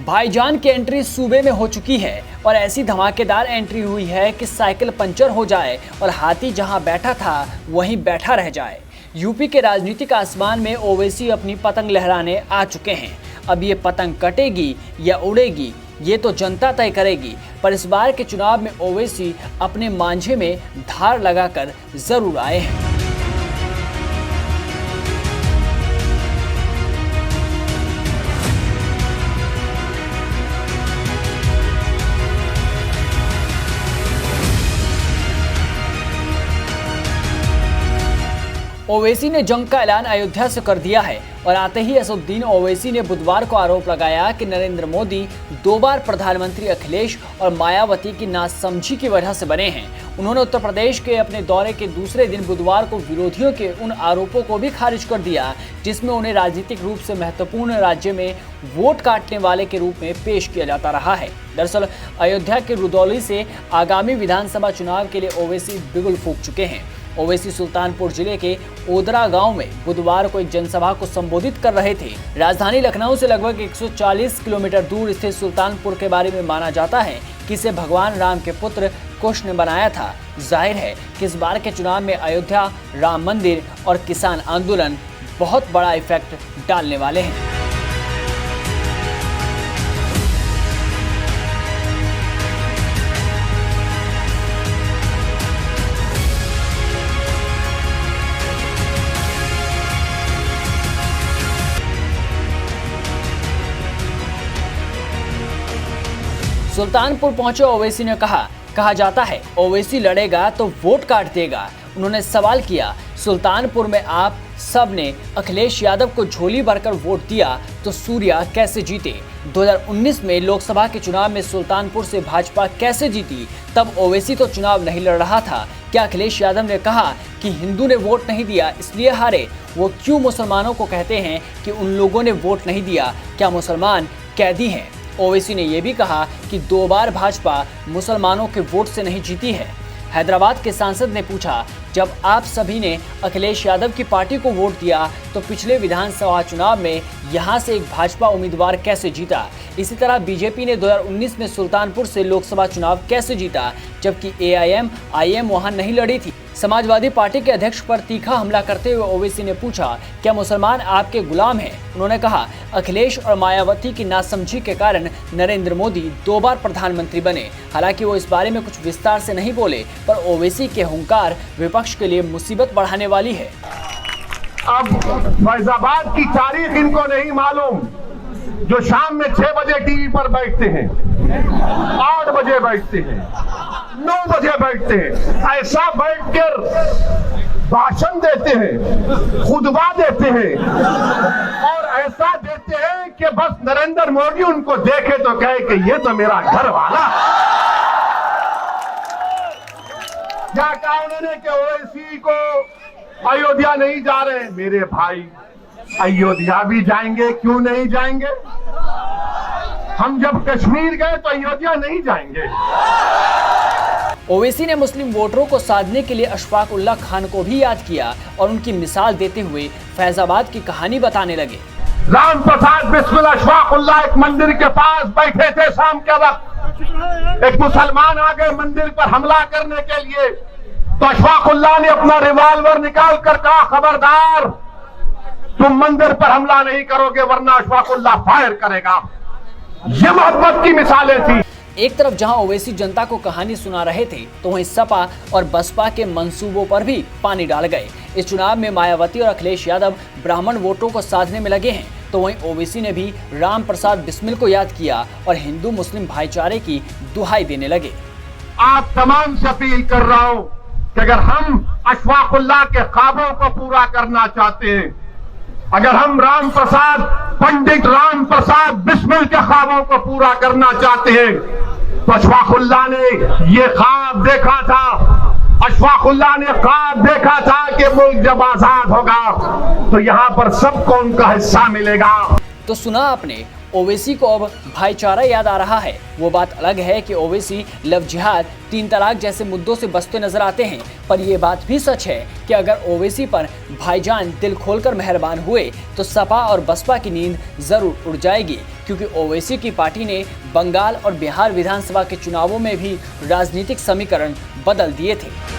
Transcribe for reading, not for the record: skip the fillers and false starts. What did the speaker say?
भाईजान की एंट्री सूबे में हो चुकी है और ऐसी धमाकेदार एंट्री हुई है कि साइकिल पंचर हो जाए और हाथी जहां बैठा था वहीं बैठा रह जाए। यूपी के राजनीतिक आसमान में ओवैसी अपनी पतंग लहराने आ चुके हैं। अब ये पतंग कटेगी या उड़ेगी ये तो जनता तय करेगी, पर इस बार के चुनाव में ओवैसी अपने मांझे में धार लगाकर जरूर आए हैं। ओवैसी ने जंग का ऐलान अयोध्या से कर दिया है और आते ही असदुद्दीन ओवैसी ने बुधवार को आरोप लगाया कि नरेंद्र मोदी 2 बार प्रधानमंत्री अखिलेश और मायावती की नासमझी की वजह से बने हैं। उन्होंने उत्तर प्रदेश के अपने दौरे के दूसरे दिन बुधवार को विरोधियों के उन आरोपों को भी खारिज कर दिया जिसमें उन्हें राजनीतिक रूप से महत्वपूर्ण राज्य में वोट काटने वाले के रूप में पेश किया जाता रहा है। दरअसल अयोध्या के रुदौली से आगामी विधानसभा चुनाव के लिए ओवैसी बिगुल फूंक चुके हैं। ओवैसी सुल्तानपुर जिले के ओदरा गांव में बुधवार को एक जनसभा को संबोधित कर रहे थे। राजधानी लखनऊ से लगभग 140 किलोमीटर दूर स्थित सुल्तानपुर के बारे में माना जाता है कि इसे भगवान राम के पुत्र कुश ने बनाया था। जाहिर है कि इस बार के चुनाव में अयोध्या, राम मंदिर और किसान आंदोलन बहुत बड़ा इफेक्ट डालने वाले हैं। सुल्तानपुर पहुंचे ओवैसी ने कहा जाता है ओवैसी लड़ेगा तो वोट काट देगा। उन्होंने सवाल किया, सुल्तानपुर में आप सब ने अखिलेश यादव को झोली भरकर वोट दिया तो सूर्या कैसे जीते? 2019 में लोकसभा के चुनाव में सुल्तानपुर से भाजपा कैसे जीती? तब ओवैसी तो चुनाव नहीं लड़ रहा था। क्या अखिलेश यादव ने कहा कि हिंदू ने वोट नहीं दिया इसलिए हारे? वो क्यों मुसलमानों को कहते हैं कि उन लोगों ने वोट नहीं दिया? क्या मुसलमान कैदी हैं? ओवैसी ने यह भी कहा कि 2 बार भाजपा मुसलमानों के वोट से नहीं जीती है। हैदराबाद के सांसद ने पूछा, जब आप सभी ने अखिलेश यादव की पार्टी को वोट दिया तो पिछले विधानसभा चुनाव में यहां से एक भाजपा उम्मीदवार कैसे जीता? इसी तरह बीजेपी ने 2019 में सुल्तानपुर से लोकसभा चुनाव कैसे जीता जबकि AIM वहां नहीं लड़ी थी? समाजवादी पार्टी के अध्यक्ष पर तीखा हमला करते हुए ओवैसी ने पूछा, क्या मुसलमान आपके गुलाम हैं? उन्होंने कहा, अखिलेश और मायावती की नासमझी के कारण नरेंद्र मोदी 2 बार प्रधानमंत्री बने। हालांकि वो इस बारे में कुछ विस्तार से नहीं बोले, पर ओवैसी के हुंकार विपक्ष के लिए मुसीबत बढ़ाने वाली है। अब फैजाबाद की तारीख इनको नहीं मालूम, जो शाम में 6 बजे टीवी पर बैठते हैं, 8 बजे बैठते हैं, 9 बजे बैठते हैं, ऐसा बैठकर भाषण देते हैं, खुतबा देते हैं और ऐसा देते हैं कि बस नरेंद्र मोदी उनको देखे तो कहे कि ये तो मेरा घर वाला। क्या कहा उन्होंने कि ओवैसी को अयोध्या नहीं जा रहे? मेरे भाई, अयोध्या भी जाएंगे, क्यों नहीं जाएंगे? हम जब कश्मीर गए तो अयोध्या नहीं जाएंगे। ओवैसी ने मुस्लिम वोटरों को साधने के लिए अशफाक उल्लाह खान को भी याद किया और उनकी मिसाल देते हुए फैजाबाद की कहानी बताने लगे। राम प्रसाद बिस्मिल अशफाक उल्लाह एक मंदिर के पास बैठे थे शाम के वक्त। एक मुसलमान आ गए मंदिर पर हमला करने के लिए, तो अशफाक उल्लाह ने अपना रिवॉल्वर निकाल कर कहा, खबरदार तुम मंदिर पर हमला नहीं करोगे वरना अशफाक उल्लाह फायर करेगा। ये मोहब्बत की मिसालें थी। एक तरफ जहां ओवैसी जनता को कहानी सुना रहे थे तो वहीं सपा और बसपा के मंसूबों पर भी पानी डाल गए। इस चुनाव में मायावती और अखिलेश यादव ब्राह्मण वोटों को साधने में लगे हैं, तो वहीं ओवैसी ने भी राम प्रसाद बिस्मिल को याद किया और हिंदू मुस्लिम भाईचारे की दुहाई देने लगे। आप तमाम से अपील कर रहा हूं कि अगर हम अशफाक उल्लाह के ख्वाबों को पूरा करना चाहते हैं, अगर हम राम प्रसाद, पंडित राम प्रसाद बिस्मिल के ख्वाबों को पूरा करना चाहते हैं, तो अशफाक उल्लाह ने ये ख्वाब देखा था। अशफाक उल्लाह ने ख्वाब देखा था कि मुल्क जब आजाद होगा तो यहाँ पर सबको उनका हिस्सा मिलेगा। तो सुना आपने, ओवैसी को अब भाईचारा याद आ रहा है। वो बात अलग है कि ओवैसी लव जिहाद, 3 तलाक जैसे मुद्दों से बचते नजर आते हैं, पर यह बात भी सच है कि अगर ओवैसी पर भाईजान दिल खोलकर मेहरबान हुए तो सपा और बसपा की नींद जरूर उड़ जाएगी। क्योंकि ओवैसी की पार्टी ने बंगाल और बिहार विधानसभा के चुनावों में भी राजनीतिक समीकरण बदल दिए थे।